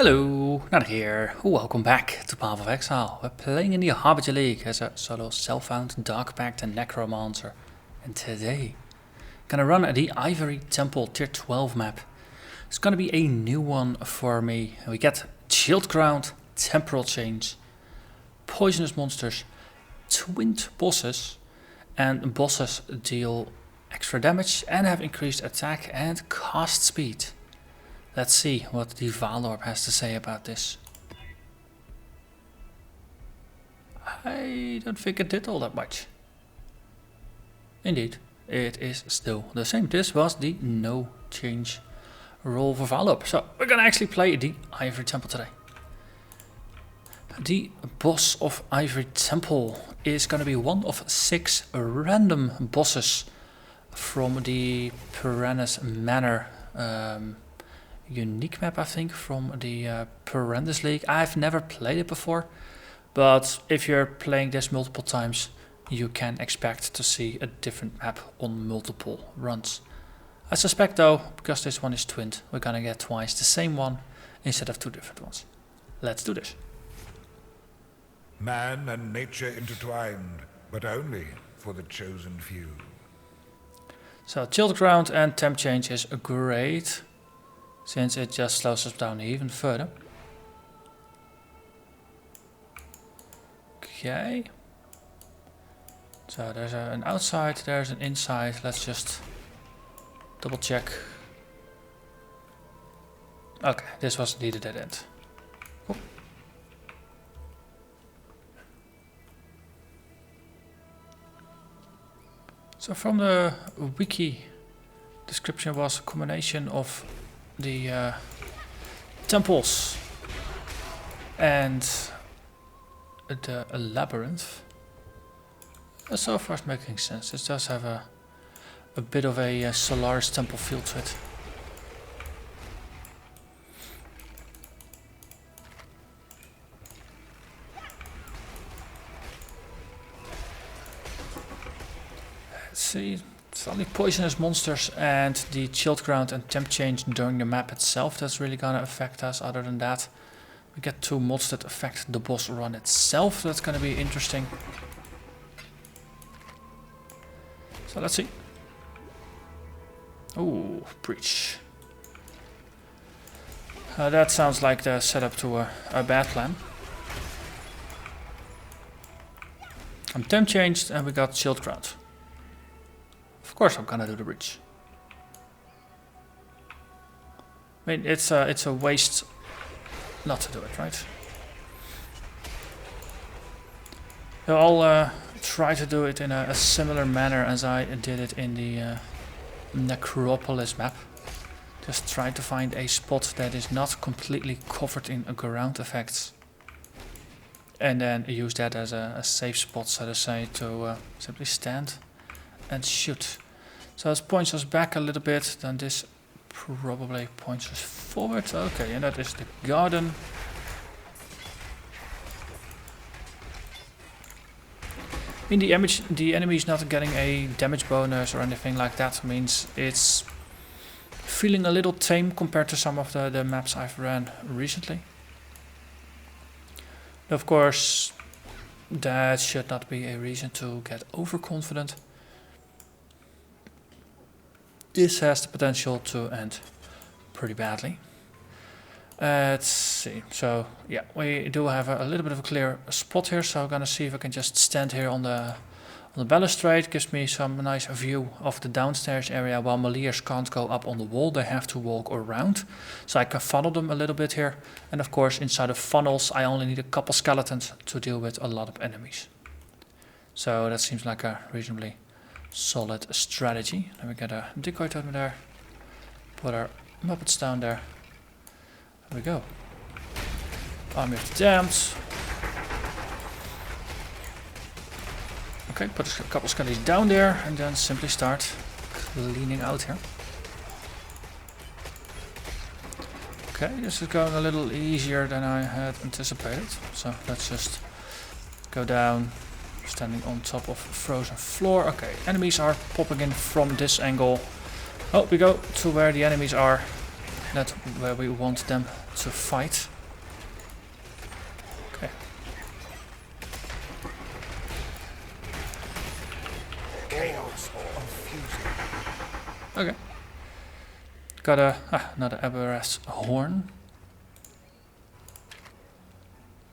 Hello, Narnach here. Welcome back to Path of Exile. We're playing in the Harbinger League as a solo self-found Dark Pact and Necromancer. And today, gonna run the Ivory Temple Tier 12 map. It's gonna be a new one for me. We get Chilled Ground, Temporal Change, Poisonous Monsters, Twinned Bosses, and bosses deal extra damage and have increased attack and cast speed. Let's see what the Warlord has to say about this. I don't think it did all that much. Indeed, it is still the same. This was the no change roll for Warlord. So we're gonna actually play the Ivory Temple today. The boss of Ivory Temple is gonna be one of 6 random bosses from the Perennis Manor unique map, I think, from the Perennis League. I've never played it before, but if you're playing this multiple times, you can expect to see a different map on multiple runs. I suspect though, because this one is twinned, we're gonna get twice the same one instead of 2 different ones. Let's do this. Man and nature intertwined, but only for the chosen few. So Chilled Ground and Temp Change is great, since it just slows us down even further. Okay. So there's an outside, there's an inside. Let's just double check. Okay, this was indeed a dead end. Cool. So from the wiki, description was a combination of the temples and the labyrinth. So far it's making sense. It does have a bit of a Solaris temple feel to it. Let's see. It's only poisonous monsters and the chilled ground and temp change during the map itself that's really gonna affect us. Other than that, we get 2 mods that affect the boss run itself. That's gonna be interesting. So let's see. Ooh, breach. That sounds like the setup to a bad plan. I'm temp changed and we got chilled ground. Of course I'm gonna do the breach. I mean, it's a waste not to do it, right? I'll try to do it in a similar manner as I did it in the Necropolis map. Just try to find a spot that is not completely covered in ground effects. And then use that as a safe spot, so to say, to simply stand and shoot. So this points us back a little bit, then this probably points us forward. Okay, and that is the garden. In the image, the enemy is not getting a damage bonus or anything like that. Means it's feeling a little tame compared to some of the maps I've ran recently. Of course, that should not be a reason to get overconfident. This has the potential to end pretty badly. Let's see. So yeah, we do have a little bit of a clear spot here. So I'm gonna see if I can just stand here on the balustrade. Gives me some nice view of the downstairs area. While Maliers can't go up on the wall, they have to walk around. So I can funnel them a little bit here. And of course, inside of funnels, I only need a couple skeletons to deal with a lot of enemies. So that seems like a reasonably solid strategy. Then we get a decoy totem there. Put our Muppets down there. There we go. Army of the Damned. Okay, put a couple skellies down there and then simply start cleaning out here. Okay, this is going a little easier than I had anticipated. So let's just go down, standing on top of frozen floor. Okay, enemies are popping in from this angle. Oh, we go to where the enemies are. not where we want them to fight. Okay. Chaos confusing. Okay. Got another Aberra's horn.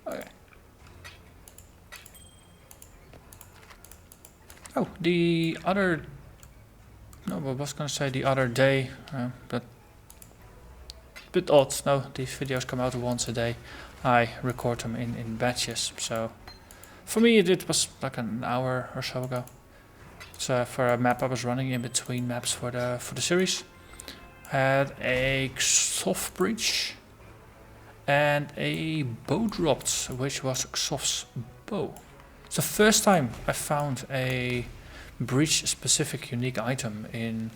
Okay. Oh, the other... No, I was gonna say the other day, but... Bit odd. No, these videos come out once a day. I record them in batches, so... For me it was like an hour or so ago. It's for a map I was running in between maps for the series. Had a Xof breach and a bow dropped, which was Xof's bow. It's the first time I found a breach specific unique item in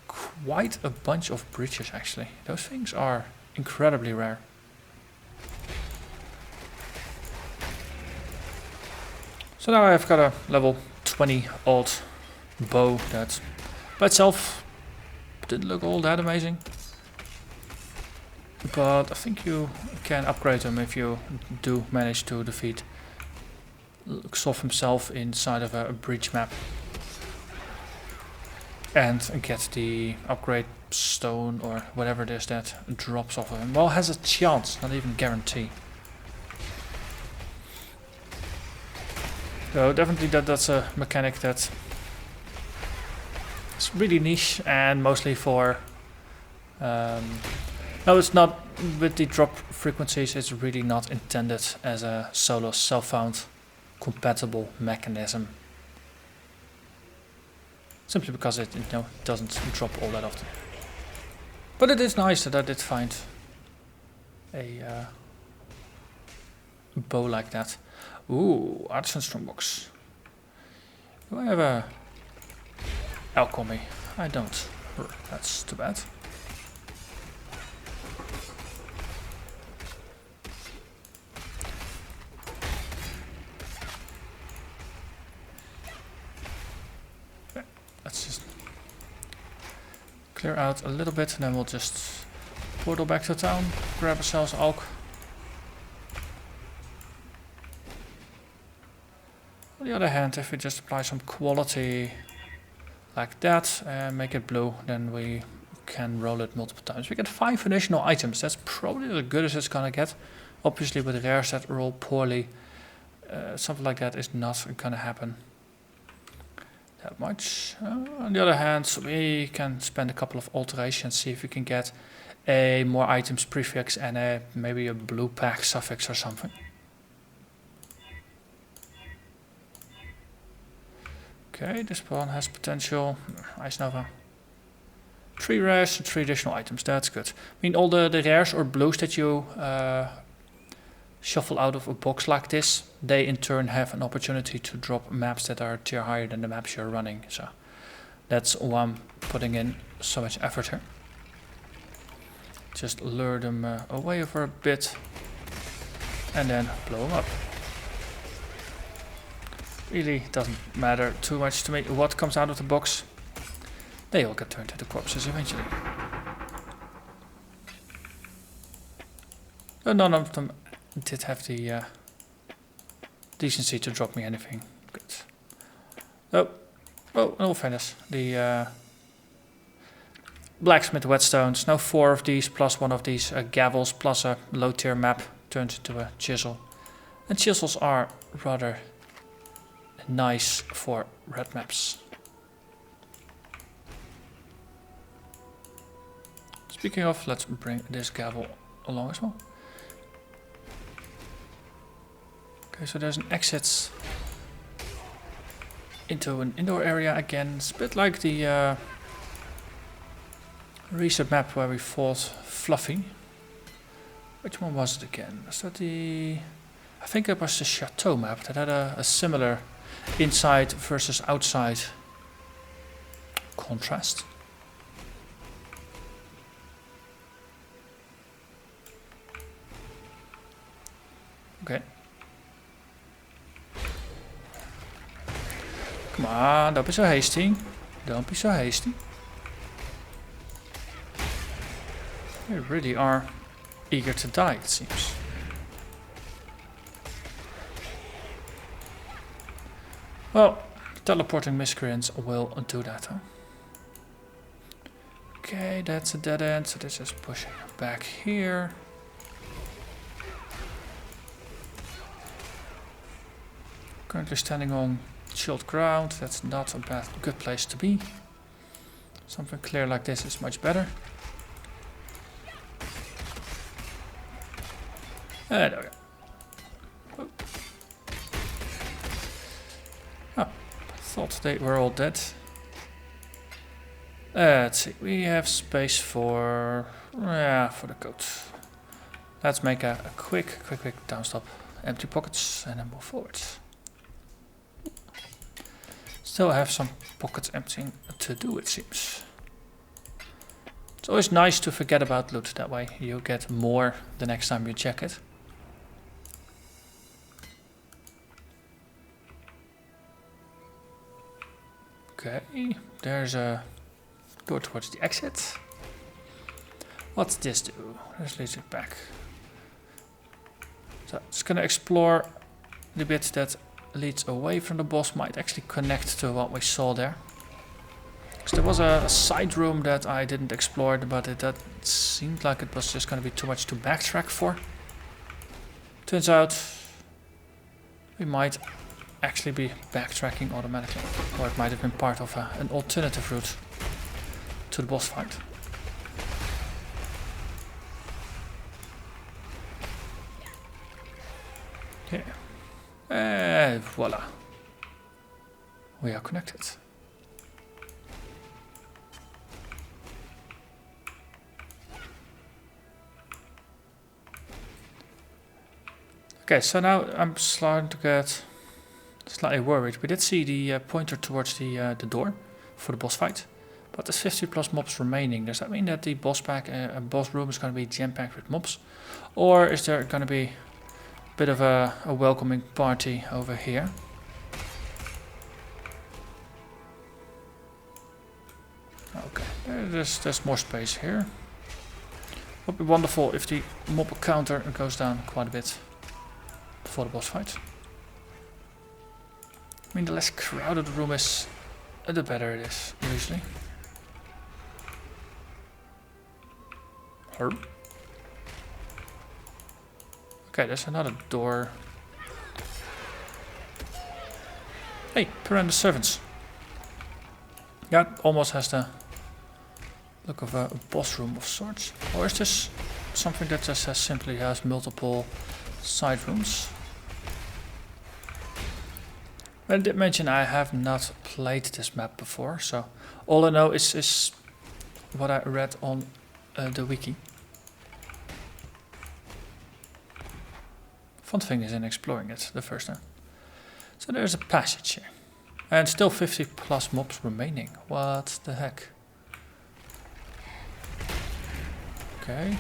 quite a bunch of breaches actually. Those things are incredibly rare. So now I've got a level 20 odd bow that by itself didn't look all that amazing. But I think you can upgrade them if you do manage to defeat Xof himself inside of a breach map. And get the upgrade stone or whatever it is that drops off of him. Well, has a chance, not even guarantee. So definitely that's a mechanic that is really niche and mostly for... no, it's not with the drop frequencies, it's really not intended as a solo self-found compatible mechanism. Simply because it doesn't drop all that often. But it is nice that I did find a bow like that. Ooh, Artisan Strongbox. Do I have a alchemy? I don't. That's too bad. Okay, let's just clear out a little bit and then we'll just portal back to town, grab ourselves alch. On the other hand, if we just apply some quality like that and make it blue, then we can roll it multiple times. We get 5 additional items. That's probably as good as it's gonna get. Obviously with rares that roll poorly, something like that is not gonna happen that much. On the other hand, we can spend a couple of alterations, see if we can get a more items prefix and maybe a blue pack suffix or something. Okay, this one has potential. Ice Nova. 3 rares and 3 additional items, that's good. I mean, all the rares or blues that you shuffle out of a box like this, they in turn have an opportunity to drop maps that are tier higher than the maps you're running. So that's why I'm putting in so much effort here. Just lure them away for a bit and then blow them up. Really doesn't matter too much to me what comes out of the box. They all get turned into corpses eventually. None of them did have the decency to drop me anything. Good. Oh, in all fairness, the blacksmith whetstones. Now 4 of these plus 1 of these gavels plus a low tier map turns into a chisel. And chisels are rather nice for red maps. Speaking of, let's bring this gavel along as well. Okay, so there's an exit into an indoor area again. It's a bit like the reset map where we fought Fluffy. Which one was it again? Was that the... I think it was the Chateau map that had a similar inside versus outside contrast. Okay. Come on, don't be so hasty. Don't be so hasty. They really are eager to die, it seems. Well, teleporting miscreants will do that, huh? Okay, that's a dead end, so this is pushing back here. Currently standing on chilled ground, that's not a good place to be. Something clear like this is much better. There we go. Oh, thought they were all dead. Let's see, we have space for the code. Let's make a quick downstop, empty pockets, and then move forward. Still have some pockets emptying to do, it seems. It's always nice to forget about loot, that way you get more the next time you check it. Okay, there's a door towards the exit. What's this do? This leads it back. So just gonna explore the bit that leads away from the boss, might actually connect to what we saw there. Because there was a side room that I didn't explore, but that seemed like it was just going to be too much to backtrack for. Turns out we might actually be backtracking automatically, or it might have been part of an alternative route to the boss fight. Yeah. And voila. We are connected. Okay, so now I'm starting to get slightly worried. We did see the pointer towards the door for the boss fight, but there's 50 plus mobs remaining. Does that mean that the boss room is going to be jam-packed with mobs? Or is there going to be bit of a welcoming party over here? Okay, there's more space here. Would be wonderful if the mob counter goes down quite a bit before the boss fight. I mean, the less crowded the room is, the better it is, usually. Herb. Okay, there's another door. Hey, Piranha servants. Yeah, it almost has the look of a boss room of sorts. Or is this something that just simply has multiple side rooms? I did mention I have not played this map before, so all I know is what I read on the wiki. Fun thing is in exploring it the first time. So there's a passage here. And still 50 plus mobs remaining. What the heck? Okay.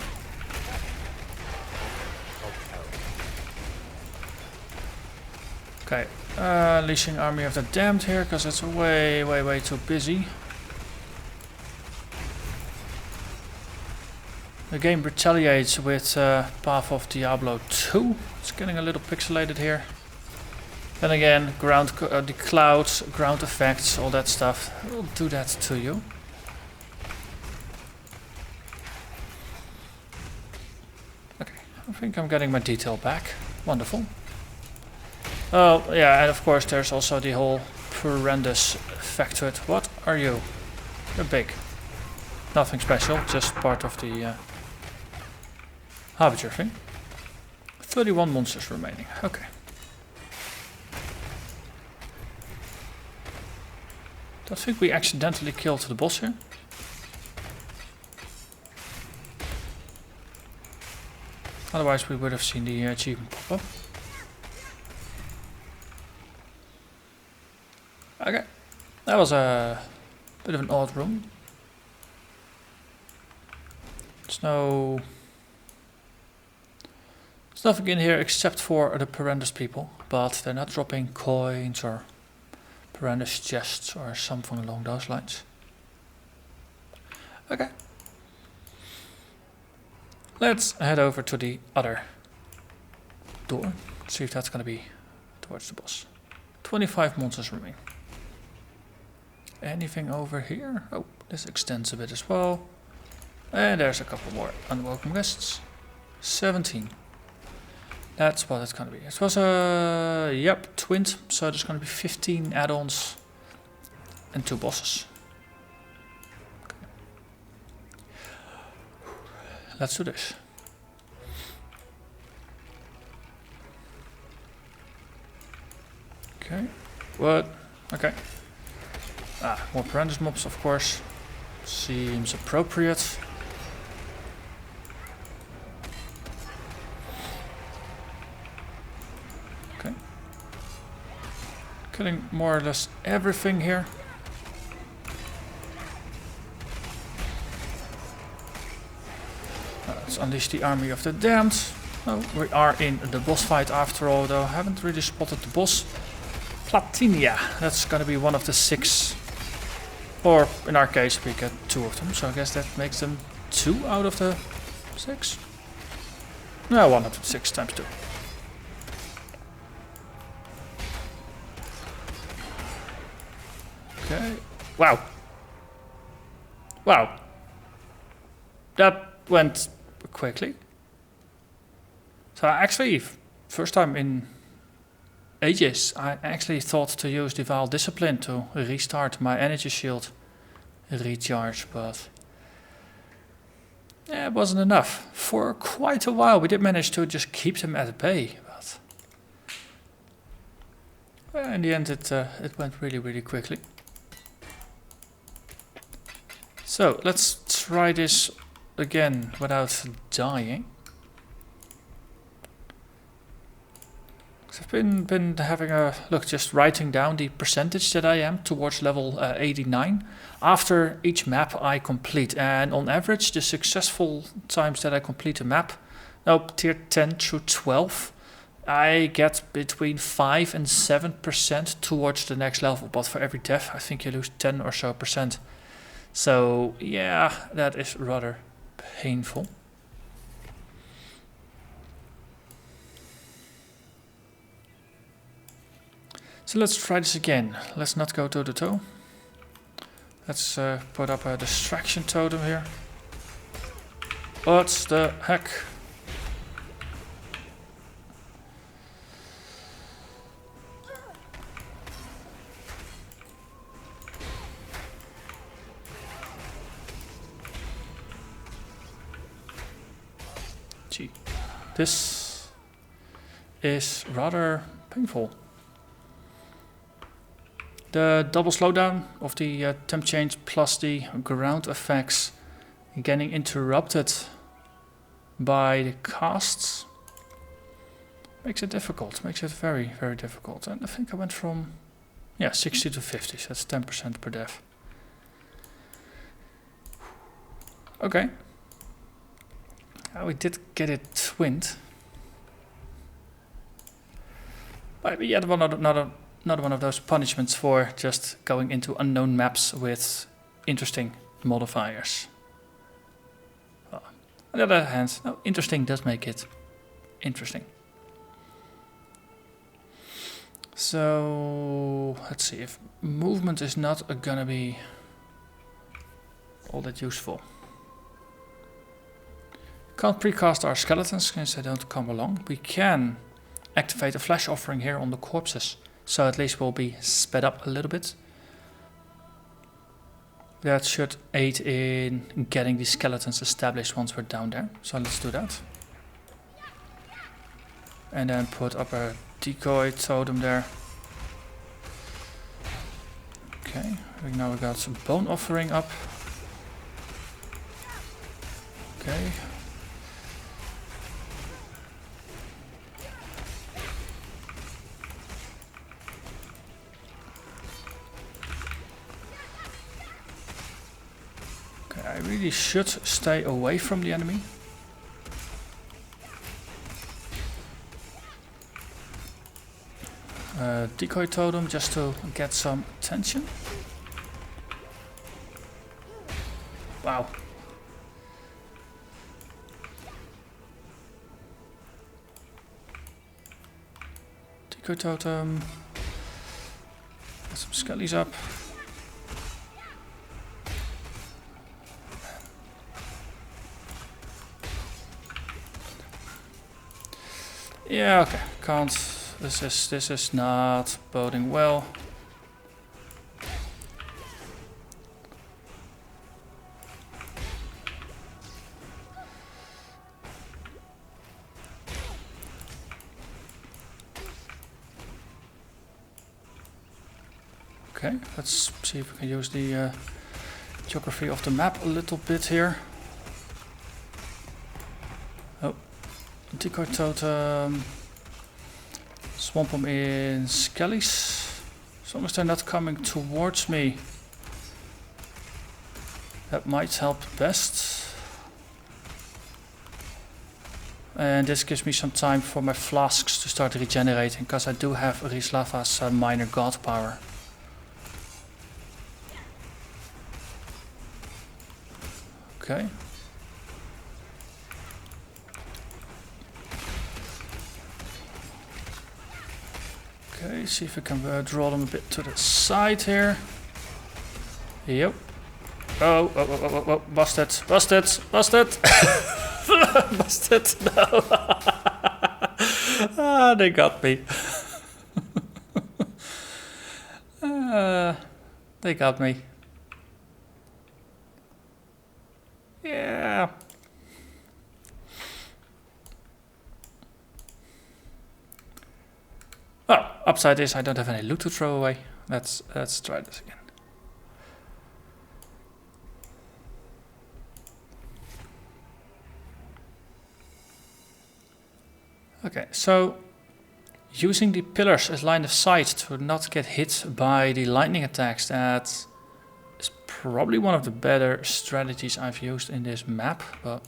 Okay. Unleashing Army of the Damned here, because it's way too busy. The game retaliates with Path of Diablo 2. It's getting a little pixelated here. Then again, the clouds, ground effects, all that stuff will do that to you. Okay, I think I'm getting my detail back. Wonderful. Oh, yeah, and of course there's also the whole horrendous effect to it. What are you? You're big. Nothing special, just part of the Harbinger thing. 31 monsters remaining. Okay. I think we accidentally killed the boss here. Otherwise we would have seen the achievement pop up. Okay. That was a bit of an odd room. There's nothing in here except for the Piranha's people, but they're not dropping coins or Piranha's chests or something along those lines. Okay. let's head over to the other door. See if that's gonna be towards the boss. 25 monsters remain. Anything over here? Oh, this extends a bit as well. And there's a couple more unwelcome guests. 17. That's what it's gonna be. It was a twint, so there's gonna be 15 add-ons and 2 bosses. Okay. Let's do this. Okay. What? Okay. More apprentice mobs, of course. Seems appropriate. Okay. Killing more or less everything here. Let's unleash the army of the damned. Oh, we are in the boss fight after all, though. I haven't really spotted the boss. Platinia. That's gonna be one of the 6. Or in our case, we get 2 of them, so I guess that makes them 2 out of the 6. No, 1 out of 6 times 2. Okay. Wow. Wow. That went quickly. So actually, first time in ages, I actually thought to use the Vaal Discipline to restart my energy shield recharge, but yeah, it wasn't enough. For quite a while we did manage to just keep them at bay, but well, in the end it went really quickly. So let's try this again without dying. I've been having a look, just writing down the percentage that I am towards level 89 after each map I complete, and on average the successful times that I complete a map, tier 10 through 12, I get between 5 and 7% towards the next level, but for every death I think you lose 10 or so percent. So yeah, that is rather painful. So let's try this again. Let's not go toe to toe. Let's put up a distraction totem here. What the heck? Gee, this is rather painful. The double slowdown of the temp change plus the ground effects getting interrupted by the casts makes it difficult, makes it very difficult. And I think I went from 60 to 50, so that's 10% per death. Okay. We did get it twinned. But yet another one of those punishments for just going into unknown maps with interesting modifiers. Well, on the other hand, interesting does make it interesting. So let's see, if movement is not gonna be all that useful. Can't precast our skeletons since they don't come along. We can activate a flash offering here on the corpses, so at least we'll be sped up a little bit. That should aid in getting the skeletons established once we're down there. So let's do that. And then put up a decoy totem there. Okay, now we got some bone offering up. Okay. I really should stay away from the enemy. Decoy totem just to get some attention. Wow. Decoy totem. Get some skellies up. Yeah, okay. Can't. This is not boding well. Okay, let's see if we can use the geography of the map a little bit here. Oh, decoy totem. Swamp them in skellies. As long as they're not coming towards me, that might help best. And this gives me some time for my flasks to start regenerating, because I do have Rislava's minor god power. Okay. Okay, see if we can draw them a bit to the side here. Yep. Oh, busted, busted, busted. Busted, no. Ah, they got me. They got me. Yeah. Oh, upside is I don't have any loot to throw away. Let's try this again. Okay, so using the pillars as line of sight to not get hit by the lightning attacks, that is probably one of the better strategies I've used in this map, but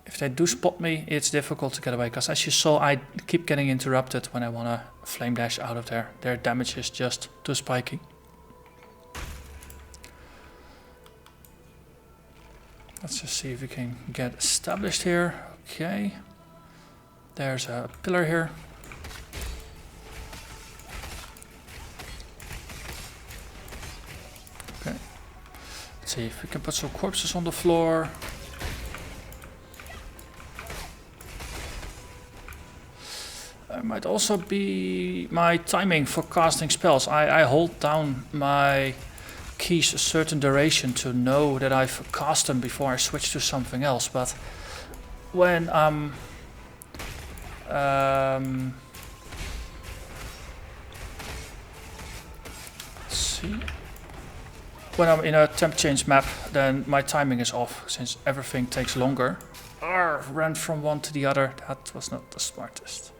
if they do spot me, it's difficult to get away, because as you saw, I keep getting interrupted when I want to flame dash out of there. Their damage is just too spiky. Let's just see if we can get established here. Okay. There's a pillar here. Okay. Let's see if we can put some corpses on the floor. It might also be my timing for casting spells. I hold down my keys a certain duration to know that I've cast them before I switch to something else, but when when I'm in a temp change map, then my timing is off, since everything takes longer. Ran from one to the other, that was not the smartest.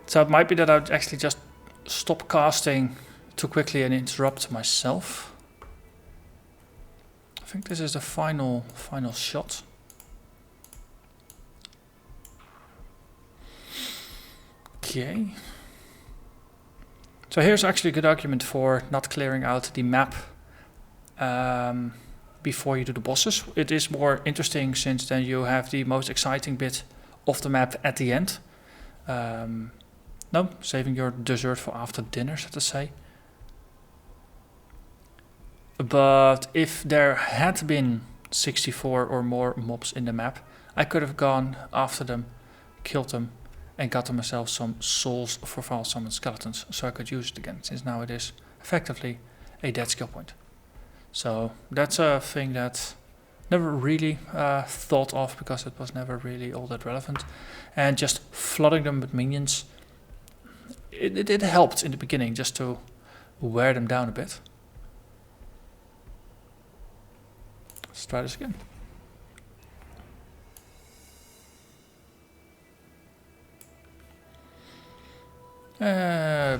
So it might be that I'd actually just stop casting too quickly and interrupt myself. I think this is the final shot. Okay. So here's actually a good argument for not clearing out the map before you do the bosses. It is more interesting, since then you have the most exciting bit of the map at the end. No, saving your dessert for after dinner, so to say. But if there had been 64 or more mobs in the map, I could have gone after them, killed them, and gotten myself some souls for Vaal summoned skeletons, so I could use it again, since now it is effectively a dead skill point. So that's a thing that never really thought of, because it was never really all that relevant. And just flooding them with minions, it helped in the beginning, just to wear them down a bit. Let's try this again.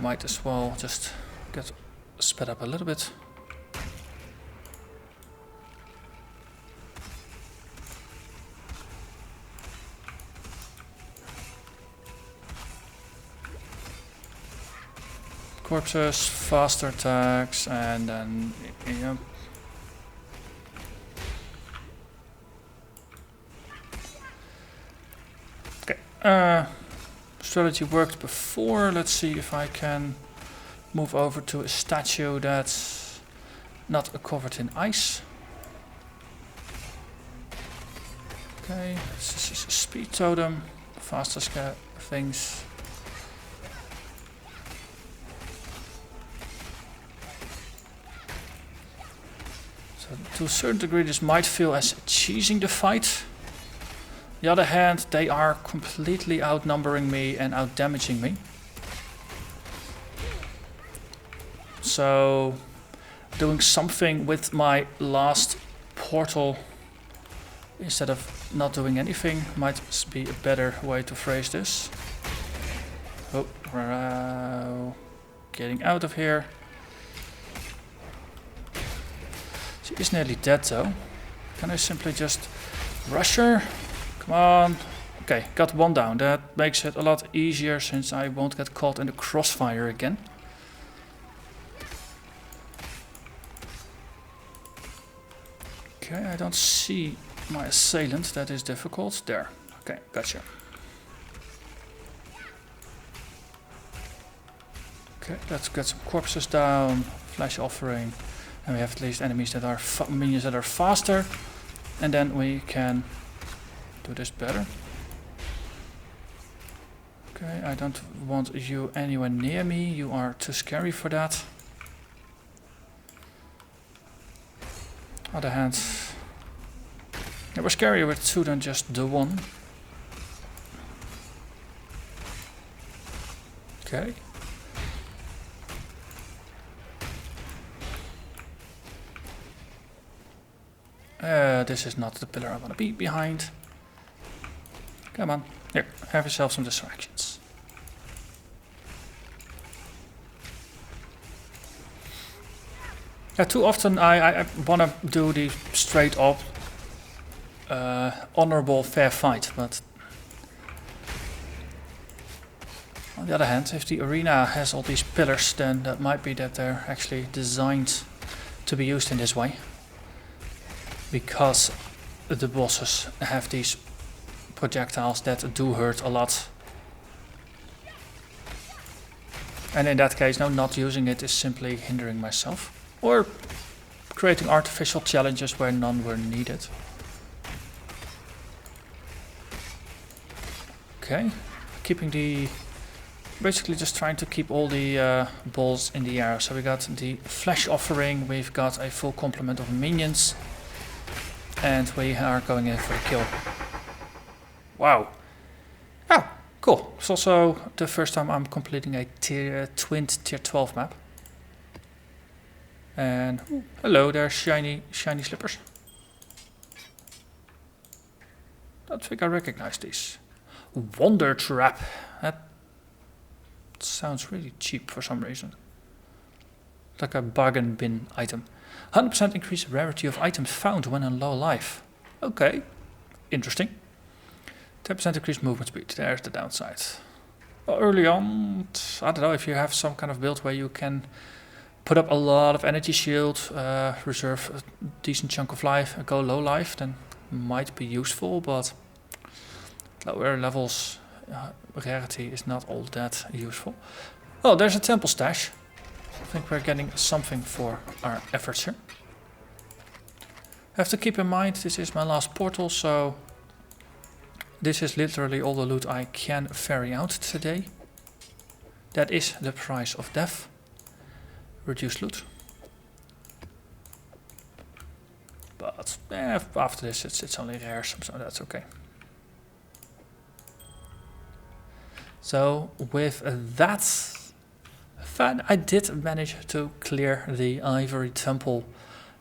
Might as well just get sped up a little bit. Corpses, faster attacks, and then, yeah. Okay, strategy worked before. Let's see if I can move over to a statue that's not covered in ice. Okay, this is a speed totem, fastest things. So to a certain degree this might feel as cheesing the fight. On the other hand, they are completely outnumbering me and outdamaging me. So doing something with my last portal instead of not doing anything might be a better way to phrase this. Oh, we're getting out of here. She is nearly dead though. Can I simply just rush her? Come on. Okay, got one down. That makes it a lot easier since I won't get caught in the crossfire again. Okay, I don't see my assailant. That is difficult. There. Okay, gotcha. Okay, let's get some corpses down. Flash offering. And we have at least enemies that are minions that are faster. And then we can do this better. Okay, I don't want you anywhere near me. You are too scary for that. Other hand, it was scarier with two than just the one. Okay. This is not the pillar I want to be behind. Come on, here, have yourself some distractions. Yeah, too often I want to do the straight up honorable fair fight, but on the other hand, if the arena has all these pillars, then that might be that they're actually designed to be used in this way. Because the bosses have these projectiles that do hurt a lot. And in that case, no, not using it is simply hindering myself. Or creating artificial challenges where none were needed. Okay, keeping the... basically just trying to keep all the balls in the air. So we got the flash offering, we've got a full complement of minions. And we are going in for a kill. Wow. Oh, cool. It's also the first time I'm completing a twin tier 12 map. And ooh, hello there, shiny slippers. Don't think I recognize these. Wonder Trap. That sounds really cheap for some reason. Like a bargain bin item. 100% increase rarity of items found when on low life. Okay, interesting. 10% increased movement speed. There's the downside. Well, early on, I don't know, if you have some kind of build where you can put up a lot of energy shield, reserve a decent chunk of life, and go low life, then might be useful, but lower levels rarity is not all that useful. Oh, there's a temple stash. I think we're getting something for our efforts here. Have to keep in mind this is my last portal, so this is literally all the loot I can ferry out today. That is the price of death. Reduced loot. But after this it's only rare, so that's okay. So with that fun, I did manage to clear the Ivory Temple.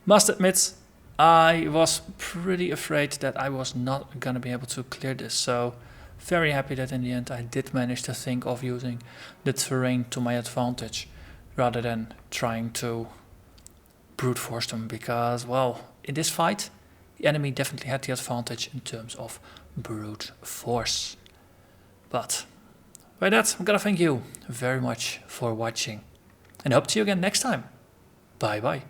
Must admit, I was pretty afraid that I was not gonna be able to clear this, so very happy that in the end I did manage to think of using the terrain to my advantage rather than trying to brute force them, because, well, in this fight the enemy definitely had the advantage in terms of brute force. But by that, I'm gonna thank you very much for watching and hope to see you again next time. Bye bye.